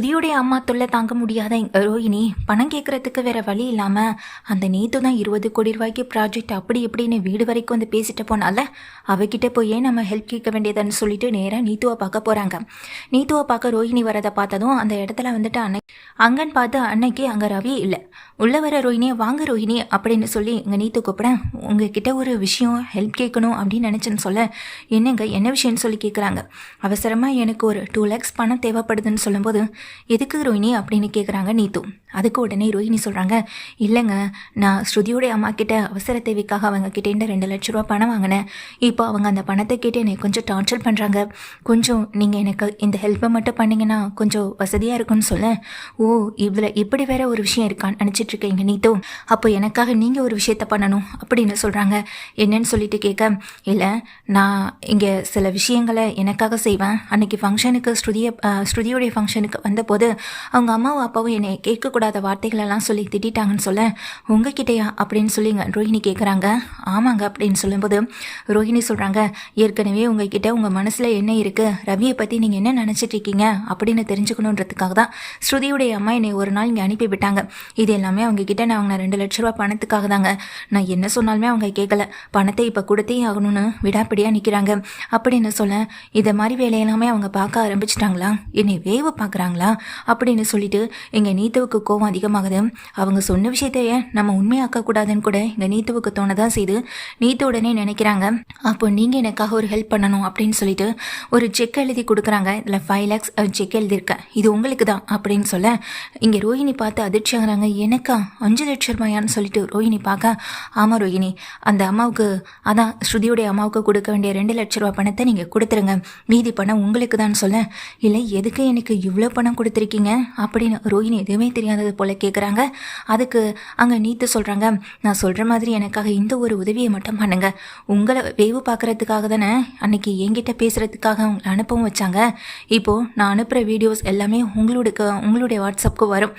ஸ்ருதியுடைய அம்மா தொல்லை தாங்க முடியாத ரோஹிணி பணம் கேட்கறதுக்கு வேற வழி இல்லாம அந்த நேத்து தான் 20 கோடி ரூபாய்க்கு ப்ராஜெக்ட் அப்படி இப்படின்னு வீடு வரைக்கும் வந்து பேசிட்டு போனால அவகிட்ட போய் நம்ம ஹெல்ப் கேட்க வேண்டியதுன்னு சொல்லிட்டு நேராக நீத்துவை பார்க்க போறாங்க. நீத்துவை பார்க்க ரோஹிணி வரதை பார்த்ததும் அந்த இடத்துல வந்துட்டு அங்கன்னு பார்த்து அன்னைக்கு அங்க ரவி இல்லை. உள்ள வர ரோஹிணியை வாங்க ரோஹிணி அப்படின்னு சொல்லி இங்க நீத்து கூப்பிட உங்ககிட்ட ஒரு விஷயம் ஹெல்ப் கேட்கணும் அப்படின்னு நினைச்சேன்னு சொல்ல என்னங்க என்ன விஷயம்னு சொல்லி கேட்குறாங்க. அவசரமா எனக்கு ஒரு 2 lakhs பணம் தேவைப்படுதுன்னு சொல்லும்போது எதுக்கு ரோஹிணி அப்படின்னு கேட்குறாங்க நீத்து. அதுக்கு உடனே ரோஹிணி சொல்கிறாங்க, இல்லைங்க நான் ஸ்ருதியோடைய அம்மா கிட்ட அவசர தேவைக்காக அவங்க கிட்டேருந்து 2 லட்ச ரூபா பணம் வாங்கினேன். இப்போ அவங்க அந்த பணத்தை கேட்டு என்னை கொஞ்சம் டார்ச்சர் பண்ணுறாங்க. கொஞ்சம் நீங்கள் எனக்கு இந்த ஹெல்ப்பை மட்டும் பண்ணிங்கன்னா கொஞ்சம் வசதியாக இருக்குன்னு சொல்ல, ஓ இதில் இப்படி வேற ஒரு விஷயம் இருக்கான்னு நினச்சிட்ருக்கீங்க நீத்து, அப்போ எனக்காக நீங்கள் ஒரு விஷயத்த பண்ணணும் அப்படின்னு சொல்கிறாங்க. என்னன்னு சொல்லிட்டு கேட்க, இல்லை நான் இங்கே சில விஷயங்களை எனக்காக செய்வேன். அன்னைக்கு ஃபங்க்ஷனுக்கு ஸ்ருதியோடைய ஃபங்க்ஷனுக்கு வந்தபோது அவங்க அம்மாவும் அப்பாவும் என்னை கேட்கக்கூடாத வார்த்தைகளெல்லாம் சொல்லி திட்டாங்கன்னு சொல்ல, உங்ககிட்டயா அப்படின்னு சொல்லிங்க ரோஹிணி கேட்குறாங்க. ஆமாங்க அப்படின்னு சொல்லும்போது ரோஹிணி சொல்கிறாங்க, ஏற்கனவே உங்ககிட்ட உங்கள் மனசில் என்ன இருக்குது, ரவியை பற்றி நீங்கள் என்ன நினச்சிட்டு இருக்கீங்க அப்படின்னு தெரிஞ்சுக்கணுன்றதுக்காக தான் ஸ்ருதியுடைய அம்மா என்னை ஒரு நாள் இங்கே அனுப்பி விட்டாங்க. இது எல்லாமே அவங்க கிட்ட நான் வாங்கின 2 லட்ச ரூபா பணத்துக்காக தாங்க. நான் என்ன சொன்னாலுமே அவங்க கேட்கல, பணத்தை இப்போ கொடுத்தே ஆகணும்னு விடாப்பிடியாக நிற்கிறாங்க அப்படின்னு சொல்ல, இதை மாதிரி வேலையெல்லாமே அவங்க பார்க்க ஆரம்பிச்சிட்டாங்களா, என்னை வேவு பார்க்குறாங்களா அப்படின்னு சொல்லிட்டு எங்கள் நீத்துவுக்கு கோவம் அதிகமாகுது. அவங்க சொன்ன விஷயத்தையே நம்ம உண்மையாக்கக்கூடாதுன்னு கூட எங்கள் நீத்துவுக்கு தோணதான் செய்து நீத்து உடனே நினைக்கிறாங்க, அப்போ நீங்கள் எனக்காக ஒரு ஹெல்ப் பண்ணணும் அப்படின்னு சொல்லிட்டு ஒரு செக் எழுதி கொடுக்குறாங்க. இதில் 5 lakhs செக் எழுதியிருக்கேன், இது உங்களுக்கு தான் அப்படின்னு சொல்ல இங்கே ரோஹிணி பார்த்து அதிர்ச்சி ஆகிறாங்க. எனக்கா 5 லட்சம் ரூபாயான்னு சொல்லிட்டு ரோஹிணி பார்க்க, ஆமாம் ரோஹிணி அந்த அம்மாவுக்கு அதான் ஸ்ருதியுடைய அம்மாவுக்கு கொடுக்க வேண்டிய 2 லட்ச ரூபா பணத்தை நீங்கள் கொடுத்துருங்க, மீதி பணம் உங்களுக்கு தான் சொல்ல, இல்லை எதுக்கு எனக்கு இவ்வளோ பணம் கொடுத்துருக்கீங்க அப்படின்னு ரோஹிணி எதுவுமே தெரியாதது போல கேட்குறாங்க. அதுக்கு அங்கே நீத்து சொல்கிறாங்க, நான் சொல்கிற மாதிரி எனக்காக இந்த ஒரு உதவியை மட்டும் பண்ணுங்க. உங்களை வேவு பார்க்குறதுக்காக தானே அன்னைக்கு என்கிட்ட பேசுகிறதுக்காக உங்களை அனுப்பவும் வச்சாங்க. இப்போது நான் அனுப்புகிற வீடியோஸ் எல்லாமே உங்களுடைய வாட்ஸ்அப்புக்கு வரும்.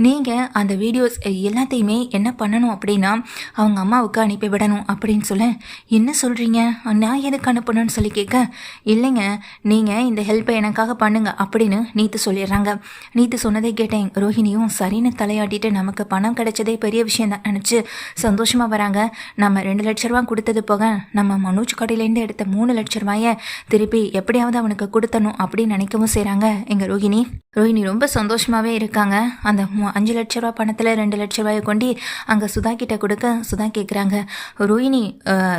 நீங்கள் அந்த வீடியோஸ் எல்லாத்தையுமே என்ன பண்ணணும் அப்படின்னா அவங்க அம்மாவுக்கு அனுப்பி விடணும் அப்படின்னு சொல்ல, என்ன சொல்கிறீங்க, நான் எதுக்கு அனுப்பணும்னு சொல்லி கேட்க, இல்லைங்க நீங்கள் இந்த ஹெல்ப்பை எனக்காக பண்ணுங்க அப்படின்னு நீத்து சொல்லிடுறாங்க. நீத்து சொன்னதை கேட்டேன் ரோஹிணியும் சரின்னு தலையாட்டிட்டு நமக்கு பணம் கிடைச்சதே பெரிய விஷயம் தான் நினச்சி சந்தோஷமாக வராங்க. நம்ம 2 லட்ச ரூபா கொடுத்தது போக நம்ம மனோஜ் கடையிலேருந்து எடுத்த 3 லட்ச ரூபாயை திருப்பி எப்படியாவது அவனுக்கு கொடுத்தணும் அப்படின்னு நினைக்கவும் செய்கிறாங்க எங்கள் ரோஹிணி ரொம்ப சந்தோஷமாகவே இருக்காங்க. அந்த 5 லட்ச ரூபா பணத்தில் 2 லட்ச ரூபாயை கொண்டு அங்கே சுதா கிட்ட கொடுக்க சுதா கேட்குறாங்க, ரோஹிணி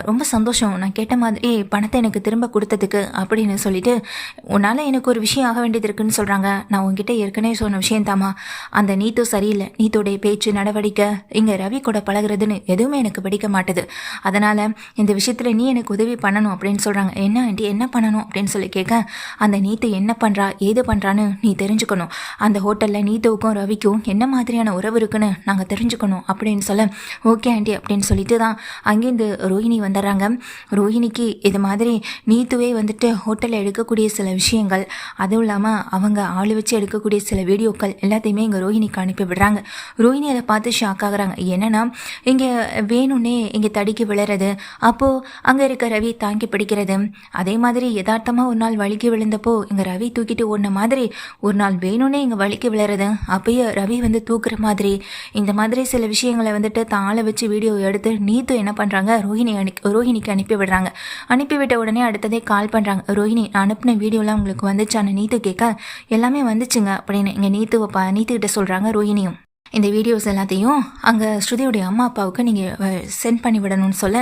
ரொம்ப சந்தோஷம் நான் கேட்ட மாதிரி பணத்தை எனக்கு திரும்ப கொடுத்ததுக்கு அப்படின்னு சொல்லிட்டு, உன்னால் எனக்கு ஒரு விஷயம் ஆக வேண்டியது இருக்குன்னு சொல்கிறாங்க. நான் உங்ககிட்ட ஏற்கனவே சொன்ன விஷயம் தாமா, அந்த நீத்து சரியில்லை, நீத்தோடைய பேச்சு நடவடிக்கை இங்கே ரவி கூட பழகுறதுன்னு எதுவுமே எனக்கு பிடிக்க மாட்டுது. அதனால் இந்த விஷயத்தில் நீ எனக்கு உதவி பண்ணணும் அப்படின்னு சொல்கிறாங்க. என்ன ஆண்டி என்ன பண்ணணும் அப்படின்னு சொல்லி கேட்க, அந்த நீத்து என்ன பண்ணுறா ஏது பண்ணுறான்னு நீ தெரிஞ்சுக்கணும். அந்த ஹோட்டலில் நீத்துவுக்கும் ரவிக்கும் என்ன மாதிரியான உறவு இருக்குன்னு நாங்கள் தெரிஞ்சுக்கணும் அப்படின்னு சொல்ல, ஓகே ஆண்டி அப்படின்னு சொல்லிட்டு தான் அங்கேருந்து ரோஹிணி வந்துடுறாங்க. ரோஹிணிக்கு இது மாதிரி நீத்துவே வந்துட்டு ஹோட்டலில் எடுக்கக்கூடிய சில விஷயங்கள், அதுவும் இல்லாமல் அவங்க ஆள் வச்சு எடுக்கக்கூடிய சில வீடியோக்கள் எல்லாத்தையுமே இங்கே ரோஹிணிக்கு அனுப்பி விடுறாங்க. ரோஹிணி அதை பார்த்து ஷாக் ஆகுறாங்க. என்னன்னா இங்கே வேணும்னே இங்கே தடுக்கி விழுறது, அப்போது அங்கே இருக்க ரவி தாங்கி பிடிக்கிறது, அதே மாதிரி யதார்த்தமாக ஒரு நாள் வலிக்கு விழுந்தப்போ இங்கே ரவி தூக்கிட்டு ஓடின மாதிரி ஒரு நாள் வேணும்னே இங்கே வலிக்கு விழுறது, அப்பயே ரவி வந்து தூக்குற மாதிரி, இந்த மாதிரி சில விஷயங்களை வந்துட்டு தாளை வச்சு வீடியோ எடுத்து நீத்து என்ன பண்ணுறாங்க ரோஹிணிக்கு அனுப்பி விடுறாங்க. அனுப்பிவிட்ட உடனே அடுத்ததே கால் பண்ணுறாங்க. ரோஹிணி நான் அனுப்பின வீடியோலாம் உங்களுக்கு வந்துச்சான்னு நீத்து கேட்க, எல்லாமே வந்துச்சுங்க அப்படின்னு இங்கே நீத்துக்கிட்ட சொல்கிறாங்க ரோஹிணியும். இந்த வீடியோஸ் எல்லாத்தையும் அங்கே ஸ்ருதியோடைய அம்மா அப்பாவுக்கு நீங்கள் சென்ட் பண்ணி விடணும்னு சொல்ல,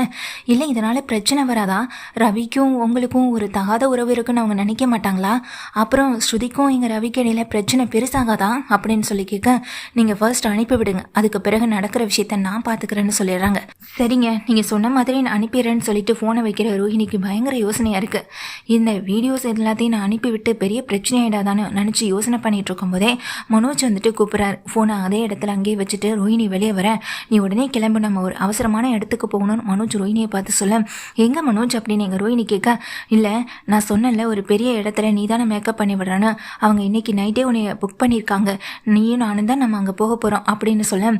இல்லை இதனால் பிரச்சனை வராதா, ரவிக்கும் உங்களுக்கும் ஒரு தகாத உறவு இருக்குன்னு அவங்க நினைக்க மாட்டாங்களா, அப்புறம் ஸ்ருதிக்கும் எங்கள் ரவிக்கு இடையில பிரச்சனை பெருசாகாதா அப்படின்னு சொல்லி கேட்க, நீங்கள் ஃபர்ஸ்ட் அனுப்பிவிடுங்க, அதுக்கு பிறகு நடக்கிற விஷயத்த நான் பார்த்துக்கிறேன்னு சொல்லிடுறாங்க. சரிங்க நீங்கள் சொன்ன மாதிரி நான் அனுப்பிடுறேன்னு சொல்லிட்டு ஃபோனை வைக்கிற ரோஹிணிக்கு பயங்கர யோசனையாக இருக்குது. இந்த வீடியோஸ் எல்லாத்தையும் நான் அனுப்பிவிட்டு பெரிய பிரச்சனையாயிடாதான்னு நினச்சி யோசனை பண்ணிகிட்டு இருக்கும்போதே மனோஜ் வந்துட்டு கூப்பிட்றாரு. ஃபோனை அதே இடத்துல இடத்துல அங்கேயே வச்சுட்டு ரோஹிணி வெளியே வர, நீ உடனே கிளம்பு, நம்ம ஒரு அவசரமான இடத்துக்கு போகணும்னு மனோஜ் ரோஹிணியை பார்த்து சொல்ல, எங்கே மனோஜ் அப்படின்னு எங்கள் ரோஹிணி கேட்க, இல்லை நான் சொன்னல ஒரு பெரிய இடத்துல நீ தானே மேக்கப் பண்ணி விடுறான்னு, அவங்க இன்னைக்கு நைட்டே உன்னை புக் பண்ணியிருக்காங்க, நீயும் நானும் தான் நம்ம அங்கே போக போகிறோம் அப்படின்னு சொல்ல,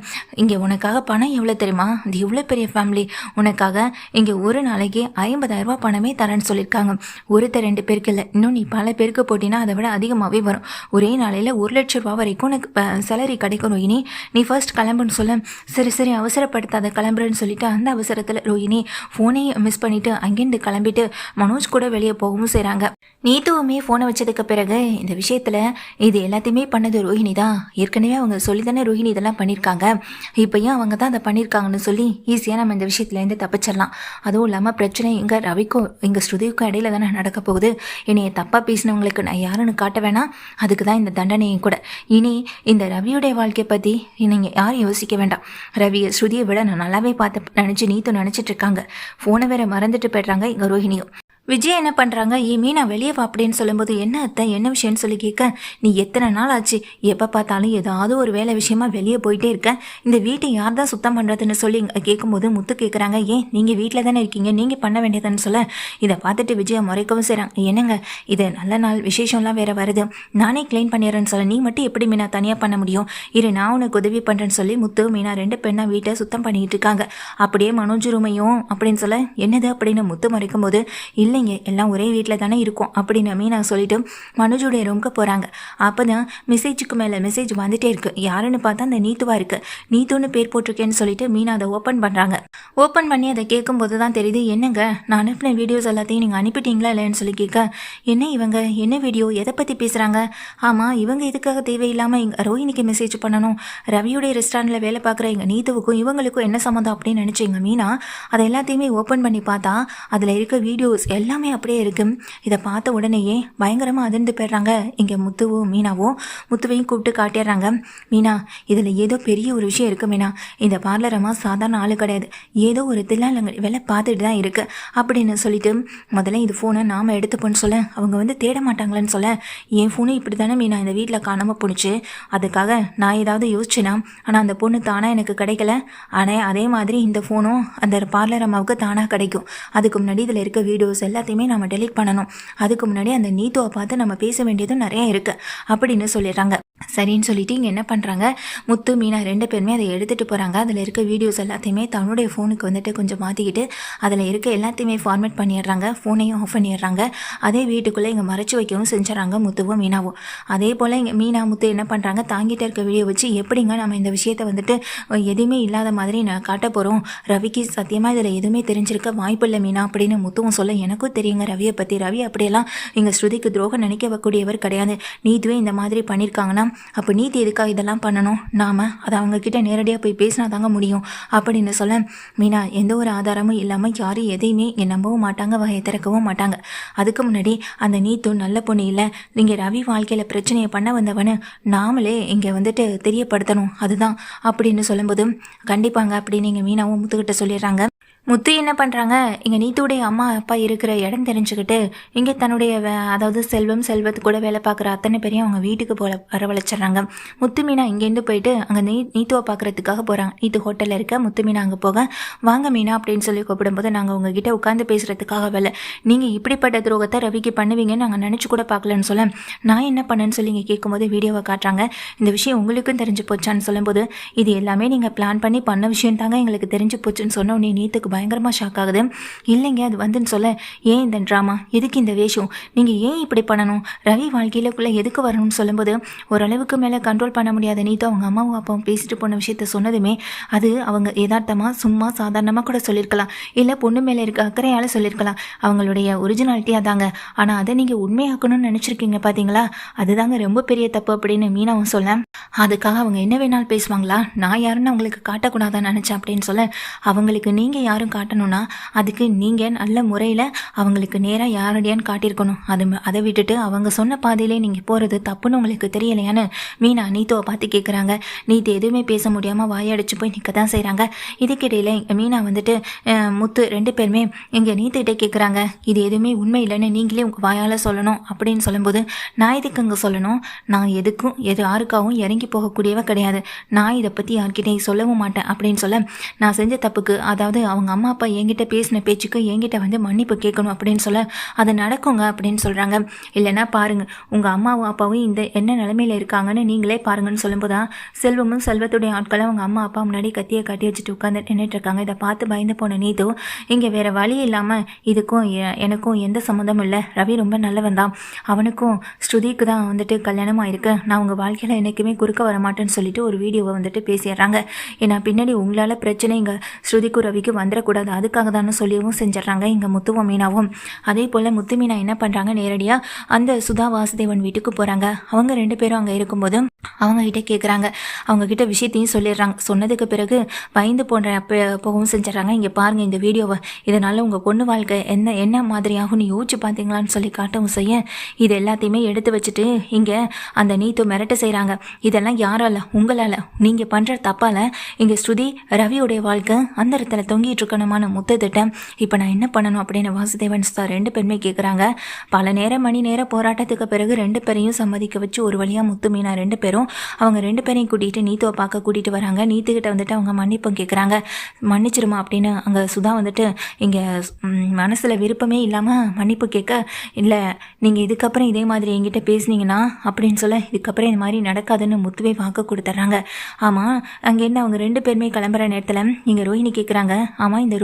இங்கே உனக்காக பணம் எவ்வளோ தெரியுமா, இது எவ்வளோ பெரிய ஃபேமிலி, உனக்காக இங்கே ஒரு நாளைக்கு 50,000 ரூபாய் பணமே தரேன்னு சொல்லியிருக்காங்க. ஒருத்தர் 2 பேருக்கு இல்லை, இன்னும் நீ பல பேருக்கு போட்டினா அதை விட அதிகமாகவே வரும். ஒரே நாளையில் 1,00,000 ரூபா வரைக்கும் உனக்கு சேலரி கிடைக்கும் ரோஹிணி, நீ ஃபர்ஸ்ட் கிளம்புன்னு சொல்ல, சரி அவசரப்படுத்தாத கிளம்புறேன்னு சொல்லிட்டு அந்த அவசரத்தில் ரோஹிணி ஃபோனையும் மிஸ் பண்ணிவிட்டு அங்கேருந்து கிளம்பிட்டு மனோஜ் கூட வெளியே போகவும் செய்கிறாங்க. நீத்துவுமே ஃபோனை வச்சதுக்கு பிறகு இந்த விஷயத்தில் இது எல்லாத்தையுமே பண்ணது ரோஹிணி தான். ஏற்கனவே அவங்க சொல்லி தானே ரோஹிணி இதெல்லாம் பண்ணியிருக்காங்க, இப்போயும் அவங்க தான் அதை பண்ணியிருக்காங்கன்னு சொல்லி ஈஸியாக நம்ம இந்த விஷயத்துலேருந்து தப்பிச்சிடலாம். அதுவும் இல்லாமல் பிரச்சனை இங்கே ரவிக்கும் இங்கே ஸ்ருதிக்கும் இடையில தானே நடக்க போகுது. என்னையை தப்பாக பேசினவங்களுக்கு நான் யாருன்னு காட்ட வேணாம், அதுக்கு தான் இந்த தண்டனையும் கூட. இனி இந்த ரவியுடைய வாழ்க்கையை பற்றி நீங்கள் யாரும் யோசிக்க வேண்டாம். ரவியை ஸ்ருதியை விட நான் நல்லாவே பார்த்து நினச்சி நீத்து நினச்சிட்டு இருக்காங்க. ஃபோனை வேற மறந்துட்டு போய்ட்றாங்க இங்கே ரோஹிணியும். விஜய் என்ன பண்ணுறாங்க, மீனா வெளியே வா அப்படின்னு சொல்லும்போது, என்ன அத்தை என்ன விஷயம்னு சொல்லி கேட்க, நீ எத்தனை நாள் ஆச்சு எப்போ பார்த்தாலும் ஏதாவது ஒரு வேலை விஷயமா வெளியே போயிட்டே இருக்க, இந்த வீட்டை யார் தான் சுத்தம் பண்ணுறதுன்னு சொல்லி கேட்கும்போது முத்து கேட்குறாங்க, ஏன் நீங்கள் வீட்டில் தானே இருக்கீங்க, நீங்கள் பண்ண வேண்டியதுன்னு சொல்ல, இதை பார்த்துட்டு விஜயை முறைக்கவும் செய்கிறாங்க. என்னங்க இது நல்ல நாள் விசேஷம்லாம் வேறு வருது, நானே க்ளீன் பண்ணிடுறேன்னு சொல்ல, நீ மட்டும் எப்படி மீனா தனியாக பண்ண முடியும், இரு நான் உனக்கு உதவி பண்ணுறேன்னு சொல்லி முத்து மீனா 2 பெண்ணா வீட்டை சுத்தம் பண்ணிக்கிட்டு இருக்காங்க. அப்படியே மனோஜ் ரூமையும் அப்படின்னு சொல்ல, என்னது அப்படின்னு முத்து மறைக்கும் போது, இல்லைங்க எல்லாம் ஒரே வீட்டில் தானே இருக்கும் அப்படின்னு மீனா சொல்லிட்டு மனோஜுடைய ரூமுக்கு போகிறாங்க. அப்போ தான் மெசேஜுக்கு மேலே மெசேஜ் வந்துட்டே இருக்குது. யாருன்னு பார்த்தா அந்த நீத்துவா இருக்குது. நீத்துன்னு பேர் போட்டிருக்கேன்னு சொல்லிட்டு மீனா அதை ஓப்பன் பண்ணுறாங்க. ஓப்பன் பண்ணி அதை கேட்கும்போது தான் தெரியுது, என்னங்க நான் அனுப்பின வீடியோஸ் எல்லாத்தையும் நீங்கள் அனுப்பிட்டீங்களா இல்லைன்னு சொல்லி கேட்க, என்ன இவங்க என்ன வீடியோ எதை பற்றி பேசுகிறாங்க, ஆமாம் இவங்க இதுக்காக தேவையில்லாமல் இங்கே ரோஹிணிக்கு மெசேஜ் பண்ணணும், ரவியுடைய ரெஸ்டாரண்ட்டில் வேலை பார்க்குற எங்கள் நீத்துவுக்கும் இவங்களுக்கும் என்ன சம்மந்தம் அப்படின்னு நினச்சிங்க மீனா அதை எல்லாத்தையுமே ஓப்பன் பண்ணி பார்த்தா அதில் இருக்க வீடியோஸ் எல்லாமே அப்படியே இருக்கு. இதை பார்த்த உடனேயே பயங்கரமாக அதிர்ந்து போயிடுறாங்க. இங்கே முத்துவும் மீனாவும் முத்துவையும் கூப்பிட்டு காட்டிடுறாங்க. மீனா இதில் ஏதோ பெரிய ஒரு விஷயம் இருக்குது மீனா, இந்த பார்லர் அம்மா சாதாரண ஆளு கிடையாது, ஏதோ ஒரு தில்லாலங்க வேலை பார்த்துட்டு தான் இருக்கு அப்படின்னு சொல்லிட்டு, முதல்ல இது ஃபோனை நாம் எடுத்துப்போன்னு சொல்ல, அவங்க வந்து தேட மாட்டாங்களேன்னு சொல்ல, என் ஃபோனு இப்படி தானே மீனா இந்த வீட்டில் காணாமல் போணுச்சு, அதுக்காக நான் ஏதாவது யோசிச்சேனா, ஆனால் அந்த பொண்ணு தானாக எனக்கு கிடைக்கல, ஆனால் அதே மாதிரி இந்த ஃபோனும் அந்த பார்லர் அம்மாவுக்கு தானாக கிடைக்கும். அதுக்கு முன்னாடி இதில் இருக்க வீடியோஸ் எல்லாத்தையுமே நம்ம டெலீட் பண்ணணும், அதுக்கு முன்னாடி அந்த நீத்துவை பார்த்து நம்ம பேச வேண்டியதும் நிறைய இருக்கு அப்படின்னு சொல்லிடுறாங்க. சரின்னு சொல்லிட்டு இங்கே என்ன பண்ணுறாங்க, முத்து மீனா 2 பேருமே அதை எடுத்துகிட்டு போகிறாங்க. அதில் இருக்க வீடியோஸ் எல்லாத்தையுமே தன்னுடைய ஃபோனுக்கு வந்துட்டு கொஞ்சம் மாற்றிக்கிட்டு அதில் இருக்க எல்லாத்தையுமே ஃபார்மேட் பண்ணிடுறாங்க, ஃபோனையும் ஆஃப் பண்ணிடுறாங்க. அதே வீட்டுக்குள்ளே இங்கே மறைச்சி வைக்கவும் செஞ்சுறாங்க முத்துவும் மீனாவும். அதே போல் இங்கே மீனா முத்து என்ன பண்ணுறாங்க, தாங்கிட்ட இருக்க வீடியோ வச்சு எப்படிங்க நம்ம இந்த விஷயத்தை வந்துட்டு எதுவுமே இல்லாத மாதிரி நான் காட்ட போகிறோம், ரவிக்கு சத்தியமாக இதில் எதுவுமே தெரிஞ்சிருக்க வாய்ப்பு இல்லை மீனா அப்படின்னு முத்துவும் சொல்ல, எனக்கும் தெரியுங்க ரவியை பற்றி, ரவி அப்படியெல்லாம் எங்கள் ஸ்ருதிக்கு துரோகம் நினைக்கக்கூடியவர் கிடையாது, நீதுவே இந்த மாதிரி பண்ணியிருக்காங்கன்னா அப்போ நீதி எதுக்காக இதெல்லாம் பண்ணணும், நாம் அதை அவங்கக்கிட்ட நேரடியாக போய் பேசினா தாங்க முடியும் அப்படின்னு சொல்ல, மீனா எந்த ஒரு ஆதாரமும் இல்லாமல் யாரும் எதையுமே இங்கே நம்பவும் மாட்டாங்க, வகையை திறக்கவும் மாட்டாங்க. அதுக்கு முன்னாடி அந்த நீத்து நல்ல பொண்ணு இல்லை, நீங்கள் ரவி வாழ்க்கையில் பிரச்சனையை பண்ண வந்தவனு நாமளே இங்கே வந்துட்டு தெரியப்படுத்தணும் அதுதான் அப்படின்னு சொல்லும்போது, கண்டிப்பாங்க அப்படின்னு இங்கே மீனாவும் முத்துக்கிட்ட சொல்லிடுறாங்க. முத்து என்ன பண்ணுறாங்க, இங்கே நீத்துடைய அம்மா அப்பா இருக்கிற இடம் தெரிஞ்சுக்கிட்டு இங்கே தன்னுடைய அதாவது செல்வத்து கூட வேலை பார்க்குற அத்தனை பேரையும் அவங்க வீட்டுக்கு போல வரவழைச்சிட்றாங்க. முத்து மீனா இங்கேருந்து போயிட்டு அங்கே நீத்துவை பார்க்குறதுக்காக போகிறாங்க. நீத்து ஹோட்டலில் இருக்க முத்து மீனா அங்கே போக, வாங்க மீனா அப்படின்னு சொல்லி கூப்பிடும்போது, நாங்கள் உங்ககிட்ட உட்காந்து பேசுகிறதுக்காக வரல, நீங்கள் இப்படிப்பட்ட துரோகத்தை ரவிக்கு பண்ணுவீங்கன்னு நாங்கள் நினச்சி கூட பார்க்கலன்னு சொல்ல, நான் என்ன பண்ணேன்னு சொல்லி இங்கே கேட்கும்போது வீடியோவை காட்டுறாங்க. இந்த விஷயம் உங்களுக்கும் தெரிஞ்சு போச்சான்னு சொல்லும்போது, இது எல்லாமே நீங்கள் பிளான் பண்ணி பண்ண விஷயம் தாங்க எங்களுக்கு தெரிஞ்சு போச்சுன்னு சொன்ன உடனே நீத்துக்கு பயங்கரமாக ஷாக் ஆகுது. இல்லைங்க அது வந்துன்னு சொல்ல, ஏன் இந்த ட்ராமா, எதுக்கு இந்த வேஷம், நீங்கள் ஏன் இப்படி பண்ணணும், ரவி வாழ்க்கையிலக்குள்ளே எதுக்கு வரணும்னு சொல்லும்போது, ஓரளவுக்கு மேலே கண்ட்ரோல் பண்ண முடியாத நீத்து அவங்க அம்மாவும் அப்பாவும் பேசிட்டு போன விஷயத்த சொன்னதுமே அது அவங்க யதார்த்தமாக சும்மா சாதாரணமாக கூட சொல்லியிருக்கலாம், இல்லை பொண்ணு மேலே இருக்க அக்கறையால் சொல்லியிருக்கலாம், அவங்களுடைய ஒரிஜினாலிட்டியாக தாங்க, ஆனால் அதை நீங்கள் உண்மையாக்கணும்னு நினச்சிருக்கீங்க பார்த்தீங்களா, அதுதாங்க ரொம்ப பெரிய தப்பு அப்படின்னு மீனாவும் சொல்ல, அதுக்காக அவங்க என்ன வேணாலும் பேசுவாங்களா, நான் யாருன்னு அவங்களுக்கு காட்டக்கூடாதான்னு நினச்சேன் அப்படின்னு சொல்ல, அவங்களுக்கு நீங்கள் யாரும் காட்டணும்னா அதுக்கு நீங்கள் நல்ல முறையில் அவங்களுக்கு நேராக யாரடியான்னு காட்டியிருக்கணும், அதை விட்டுட்டு அவங்க சொன்ன பாதையிலே நீங்கள் போகிறது தப்புன்னு உங்களுக்கு தெரியலையான்னு மீனா நீத்துவை பார்த்து கேட்குறாங்க. நீத்து எதுவுமே பேச முடியாமல் வாயடிச்சு போய் நிற்க தான் செய்கிறாங்க. இதுக்கிடையில் மீனா வந்துட்டு முத்து 2 பேருமே இங்கே நீத்துக்கிட்டே கேட்குறாங்க, இது எதுவுமே உண்மை இல்லைன்னு நீங்களே உங்கள் வாயால் சொல்லணும் அப்படின்னு சொல்லும்போது, நான் எதுக்கு அங்கே சொல்லணும், நான் எதுக்கும் யாருக்காகவும் இறங்கி போகக்கூடியவ கிடையாது. நான் இதை பற்றி யார்கிட்டையும் சொல்லவும் மாட்டேன் அப்படின்னு சொல்ல, நான் செஞ்ச தப்புக்கு அதாவது அவங்க அம்மா அப்பா என்கிட்ட பேசின பேச்சுக்கு என்கிட்ட வந்து மன்னிப்பு கேட்கணும் அப்படின்னு சொல்ல, அது நடக்குங்க அப்படின்னு சொல்கிறாங்க. இல்லைன்னா பாருங்கள், உங்கள் அம்மாவும் அப்பாவும் இந்த என்ன நிலைமையில் இருக்காங்கன்னு நீங்களே பாருங்கன்னு சொல்லும்போது தான் செல்வமும் செல்வத்துடைய ஆட்களை அவங்க அம்மா அப்பா முன்னாடி கத்தியை கட்டி வச்சுட்டு உட்காந்து நின்றுட்டு இருக்காங்க. இதை பார்த்து பயந்து போன நீது இங்கே வேறு வழி இல்லாமல் இதுக்கும் எனக்கும் எந்த சம்மந்தமும் இல்லை, ரவி ரொம்ப நல்லவன் தான், அவனுக்கும் ஸ்ருதிக்கு தான் வந்துட்டு கல்யாணம் ஆயிருக்கு, நான் உங்கள் வாழ்க்கையில் என்றைக்குமே குறுக்க வர மாட்டேன்னு சொல்லிட்டு ஒரு வீடியோவை வந்துட்டு பேசிடுறாங்க. ஏன்னா பின்னாடி உங்களால் பிரச்சனை இங்கே ஸ்ருதிக்கும் ரவிக்கு வந்துடக்கூடாது, அதுக்காக தானே சொல்லியவும் செஞ்சிடறாங்க இங்கே முத்துவும் மீனாவும். அதே போல் முத்து மீனா என்ன பண்ணுறாங்க, நேரடியாக அந்த சுதா வாசுதேவன் வீட்டுக்கு போகிறாங்க. அவங்க 2 பேரும் அங்கே இருக்கும்போது அவங்கக்கிட்ட கேட்குறாங்க, அவங்கக்கிட்ட விஷயத்தையும் சொல்லிடுறாங்க. சொன்னதுக்கு பிறகு பயந்து போகவும் செஞ்சிடறாங்க. இங்கே பாருங்கள் இந்த வீடியோவை, இதனால் உங்கள் பொண்ணு வாழ்க்கை என்ன மாதிரி ஆகும்னு யோசிச்சு பார்த்தீங்களான்னு சொல்லி காட்டவும் செய்ய, இது எல்லாத்தையுமே எடுத்து வச்சுட்டு இங்கே அந்த நீத்து மிரட்ட செய்கிறாங்க. இதெல்லாம் யாரால, உங்களால், நீங்கள் பண்ணுற தப்பால் இங்கே ஸ்ருதி ரவியோடைய வாழ்க்கை அந்த இடத்துல தொங்கிட்டு இருக்கணுமான முத்தத்திட்டம். இப்போ நான் என்ன பண்ணணும் அப்படின்னு வாசுதேவன் சார் 2 பேருமே கேட்குறாங்க. பல மணி நேர போராட்டத்துக்கு பிறகு 2 பேரையும் சம்மதிக்க வச்சு ஒரு வழியாக முத்து மீனா 2 பேரும் அவங்க 2 பேரையும் கூட்டிகிட்டு நீத்துவை பார்க்க கூட்டிகிட்டு வராங்க. நீத்துக்கிட்ட வந்துட்டு அவங்க மன்னிப்பும் கேட்குறாங்க. மன்னிச்சிருமா அப்படின்னு அங்கே சுதா வந்துட்டு இங்கே மனசில் விருப்பமே இல்லாமல் மன்னிப்பு கேட்க, இல்லை நீங்கள் இதுக்கப்புறம் இதே மாதிரி என்கிட்ட பேசுனீங்கன்னா அப்படின்னு சொல்ல, இதுக்கப்புறம் இந்த மாதிரி நடக்காதுன்னு முத்துவே வாக்கு கொடுத்துட்றாங்க. ஆமாம், அங்கேருந்து அவங்க 2 பேருமே கிளம்புற நேரத்தில் இங்கே ரோஹிணி கேட்குறாங்க, ஆமாம் இந்த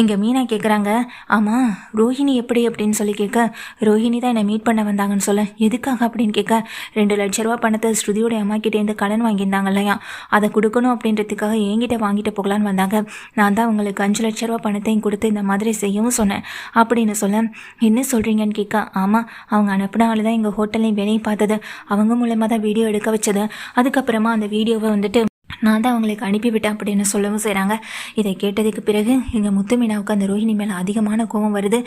எங்கள் மீனா கேட்குறாங்க, ஆமாம் ரோஹிணி எப்படி அப்படின்னு சொல்லி கேட்க, ரோஹிணி தான் என்னை மீட் பண்ண வந்தாங்கன்னு சொல்ல, எதுக்காக அப்படின்னு கேட்க, 2 லட்ச ரூபா பணத்தை ஸ்ருதியோடைய அம்மா கிட்டேருந்து கடன் வாங்கியிருந்தாங்க இல்லையா, அதை கொடுக்கணும் அப்படின்றதுக்காக என்கிட்ட வாங்கிட்டு போகலான்னு வந்தாங்க. நான் தான் உங்களுக்கு 5 லட்ச ரூபா பணத்தையும் கொடுத்து இந்த மாதிரி செய்யவும் சொன்னேன் அப்படின்னு சொல்ல, என்ன சொல்கிறீங்கன்னு கேட்க, ஆமாம் அவங்க அனுப்பின ஆள் தான் எங்கள் ஹோட்டல்லையும் வேலையை பார்த்தது, அவங்க மூலமாக தான் வீடியோ எடுக்க வச்சது, அதுக்கப்புறமா அந்த வீடியோவை வந்துட்டு நான் தான் அவங்களுக்கு அனுப்பிவிட்டேன் அப்படின்னு சொல்லவும் செய்கிறாங்க. இதை கேட்டதுக்கு பிறகு எங்கள் முத்து மீனாவுக்கு அந்த ரோஹிணி மேலே அதிகமான கோபம் வருது.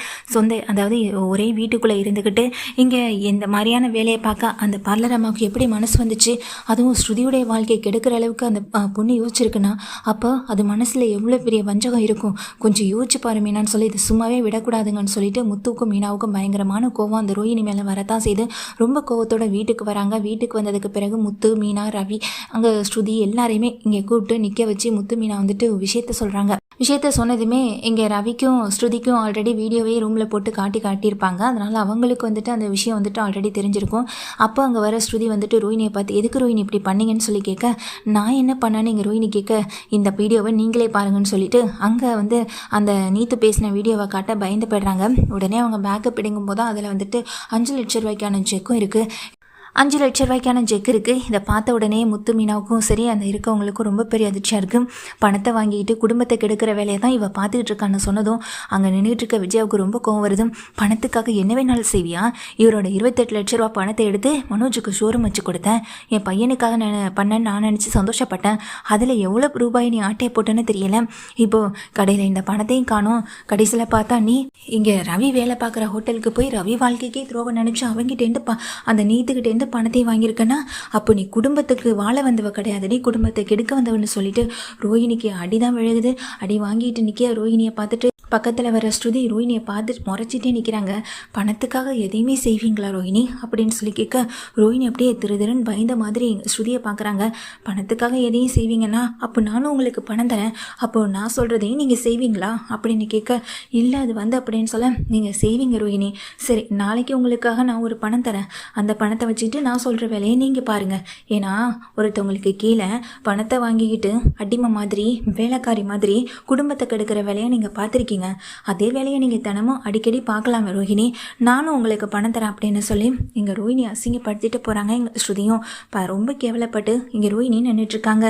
அதாவது ஒரே வீட்டுக்குள்ளே இருந்துக்கிட்டு இங்கே இந்த மாதிரியான வேலையை பார்க்க அந்த பார்லர் அம்மாவுக்கு எப்படி மனசு வந்துச்சு, அதுவும் ஸ்ருதியுடைய வாழ்க்கையை கெடுக்கிற அளவுக்கு அந்த பொண்ணு யோசிச்சிருக்குன்னா அப்போ அது மனசில் எவ்வளோ பெரிய வஞ்சகம் இருக்கும், கொஞ்சம் யோசிச்சு பாரு மீனான்னு சொல்லி இது சும்மாவே விடக்கூடாதுங்கன்னு சொல்லிட்டு முத்துக்கும் மீனாவுக்கும் பயங்கரமான கோவம் அந்த ரோஹிணி மேலே வரத்தான் செய்து ரொம்ப கோவத்தோட வீட்டுக்கு வராங்க. வீட்டுக்கு வந்ததுக்கு பிறகு முத்து மீனா ரவி அங்கே ஸ்ருதி எல்லாரையுமே இங்கே கூப்பிட்டு நிற்க வச்சு முத்து மீனா வந்துட்டு விஷயத்த சொல்கிறாங்க. விஷயத்த சொன்னதுமே இங்கே ரவிக்கும் ஸ்ருதிக்கும் ஆல்ரெடி வீடியோவே ரூமில் போட்டு காட்டியிருப்பாங்க. அதனால் அவங்களுக்கு வந்துட்டு அந்த விஷயம் வந்துட்டு ஆல்ரெடி தெரிஞ்சிருக்கும். அப்போ அங்கே வர ஸ்ருதி வந்துட்டு ரோஹிணியை பார்த்து, எதுக்கு ரோஹிணி இப்படி பண்ணீங்கன்னு சொல்லி கேட்க, நான் என்ன பண்ணேன்னு இங்கே ரோஹிணி கேட்க, இந்த வீடியோவை நீங்களே பாருங்கன்னு சொல்லிட்டு அங்கே வந்து அந்த நீத்து பேசின வீடியோவை காட்ட பயந்து போய்ட்றாங்க. உடனே அவங்க பேக்கப் எடுக்கும் போது அதில் வந்துட்டு 5 லட்ச ரூபாய்க்கான செக்கும் இருக்குது. 5 லட்ச ரூபாய்க்கான செக் இருக்குது. இதை பார்த்த உடனே முத்து மீனாவுக்கும் சரி அந்த இருக்கவங்களுக்கும் ரொம்ப பெரிய அதிர்ச்சியாக இருக்குது. பணத்தை வாங்கிட்டு குடும்பத்தை கெடுக்கிற வேலையை தான் இவள் பார்த்துக்கிட்டு இருக்கான்னு சொன்னதும் அங்கே நின்றுட்டு இருக்க விஜயாவுக்கு ரொம்ப கோவம் வருது. பணத்துக்காக என்ன வேணாலும் செய்வியா, இவரோட 28 லட்ச ரூபா பணத்தை எடுத்து மனோஜுக்கு ஷோரூம் வச்சு கொடுத்தேன், என் பையனுக்காக நான் நினச்சி சந்தோஷப்பட்டேன், அதில் எவ்வளோ ரூபாய் நீ ஆட்டையை போட்டேன்னு தெரியல, இப்போது கடையில் இந்த பணத்தையும் காணும், கடைசியில் பார்த்தா நீ இங்கே ரவி வேலை பார்க்குற ஹோட்டலுக்கு போய் ரவி வாழ்க்கைக்கே துரோகம் நினச்சி அவங்ககிட்டேருந்து அந்த நீத்துக்கிட்டேருந்து பணத்தை வாங்கியிருக்கேன்னா அப்போ நீ குடும்பத்துக்கு வாழ வந்தவ கிடையாதுடி, குடும்பத்தை கெடுக்க வந்தவன்னு சொல்லிட்டு ரோஹிணிக்கு அடிதான் விழுகுது. அடி வாங்கிட்டு நிற்க ரோஹிணியை பார்த்துட்டு பக்கத்தில் வர ஸ்ருதி ரோஹிணியை பார்த்து முறைச்சிட்டே நிற்கிறாங்க. பணத்துக்காக எதையுமே செய்வீங்களா ரோஹிணி அப்படின்னு சொல்லி கேட்க, ரோஹிணி அப்படியே திருன்னு பயந்த மாதிரி ஸ்ருதியை பார்க்குறாங்க. பணத்துக்காக எதையும் செய்வீங்கன்னா அப்போ நானும் உங்களுக்கு பணம் தரேன், அப்போது நான் சொல்கிறதையும் நீங்கள் செய்வீங்களா அப்படின்னு கேட்க, இல்லை அது வந்து அப்படின்னு சொல்ல, நீங்கள் செய்வீங்க ரோஹிணி, சரி நாளைக்கு உங்களுக்காக நான் ஒரு பணம் தரேன், அந்த பணத்தை வச்சுட்டு நான் சொல்கிற வேலையை நீங்கள் பாருங்கள், ஏன்னா ஒருத்தவங்களுக்கு கீழே பணத்தை வாங்கிக்கிட்டு அடிமை மாதிரி வேலைக்காரி மாதிரி குடும்பத்தை கெடுக்கிற வேலையை நீங்கள் பார்த்துருக்கீங்க, அதே வேலையை நீங்கள் தினமும் அடிக்கடி பார்க்கலாமே ரோஹிணி, நானும் உங்களுக்கு பணம் தரேன் அப்படின்னு சொல்லி இங்கே ரோஹிணி அசிங்கப்படுத்திட்டு போகிறாங்க. எங்கள் ஸ்ருதியும் ரொம்ப கேவலப்பட்டு இங்கே ரோஹிணி நின்றுட்டுருக்காங்க.